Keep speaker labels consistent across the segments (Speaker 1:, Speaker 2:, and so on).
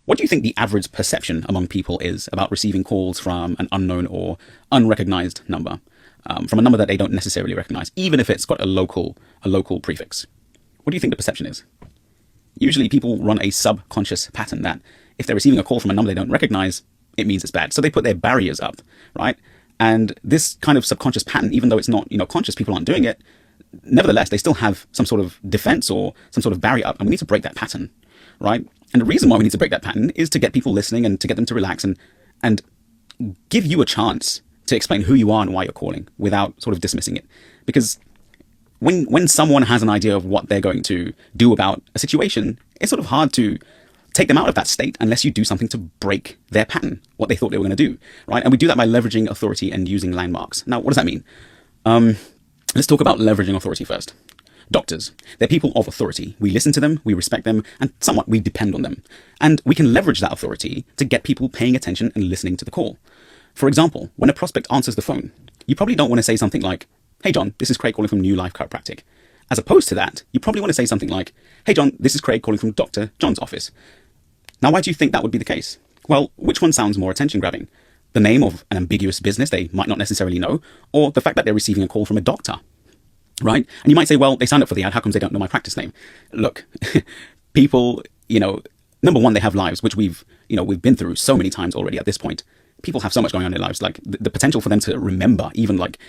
Speaker 1: What do you think the average perception among people is about receiving calls from an unknown or unrecognized number, from a number that they don't necessarily recognize, even if it's got a local prefix? What do you think the perception is? Usually people run a subconscious pattern that if they're receiving a call from a number they don't recognize, it means it's bad. So they put their barriers up, right? And this kind of subconscious pattern, even though it's not, conscious, people aren't doing it, nevertheless, they still have some sort of defense or some sort of barrier up, and we need to break that pattern, right? And the reason why we need to break that pattern is to get people listening and to get them to relax and give you a chance to explain who you are and why you're calling without sort of dismissing it. Because when someone has an idea of what they're going to do about a situation, it's sort of hard to take them out of that state unless you do something to break their pattern, what they thought they were going to do, right? And we do that by leveraging authority and using landmarks. Now, what does that mean? Let's talk about leveraging authority first. Doctors, they're people of authority. We listen to them, we respect them, and somewhat we depend on them. And we can leverage that authority to get people paying attention and listening to the call. For example, when a prospect answers the phone, you probably don't want to say something like, "Hey John, this is Craig calling from New Life Chiropractic." As opposed to that, you probably want to say something like, "Hey John, this is Craig calling from Dr. John's office." Now, why do you think that would be the case? Well, which one sounds more attention grabbing? The name of an ambiguous business they might not necessarily know, or the fact that they're receiving a call from a doctor, right? And you might say, well, they signed up for the ad, how come they don't know my practice name? Look, people, number one, they have lives, which we've been through so many times already at this point. People have so much going on in their lives, like the potential for them to remember even like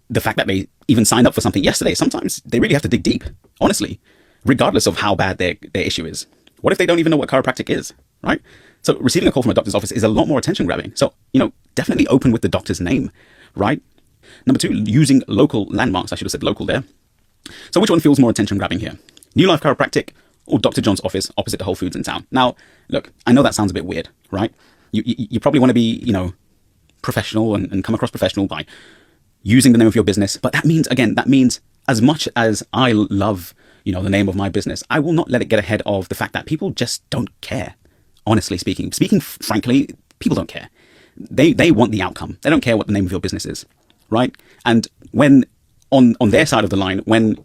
Speaker 1: the fact that they even signed up for something yesterday. Sometimes they really have to dig deep, honestly, regardless of how bad their issue is. What if they don't even know what chiropractic is, right? So receiving a call from a doctor's office is a lot more attention grabbing. So, definitely open with the doctor's name, right? Number two, using local landmarks. I should have said local there. So which one feels more attention grabbing here? New Life Chiropractic or Dr. John's office opposite the Whole Foods in town? Now, look, I know that sounds a bit weird, right? You probably want to be, professional and come across professional by using the name of your business. But that means as much as I love, the name of my business, I will not let it get ahead of the fact that people just don't care. Honestly speaking, frankly, people don't care. They want the outcome. They don't care what the name of your business is, right? And when on their side of the line, when,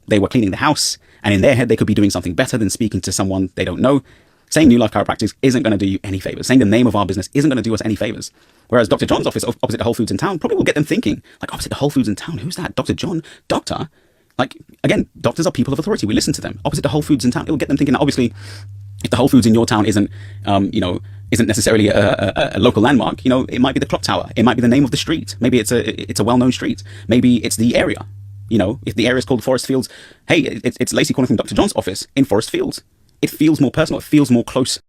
Speaker 1: they were cleaning the house and in their head, they could be doing something better than speaking to someone they don't know, saying New Life Chiropractic isn't going to do you any favors. Saying the name of our business isn't going to do us any favors. Whereas Dr. John's office opposite the Whole Foods in town probably will get them thinking, like, opposite the Whole Foods in town, who's that? Dr. John? Doctor? Like, again, doctors are people of authority. We listen to them. Opposite the Whole Foods in town, it will get them thinking that obviously if the Whole Foods in your town isn't necessarily a local landmark, it might be the clock tower. It might be the name of the street. Maybe it's a well-known street. Maybe it's the area. If the area is called Forest Fields, hey, it's Lacey calling from Dr. John's office in Forest Fields. It feels more personal. It feels more close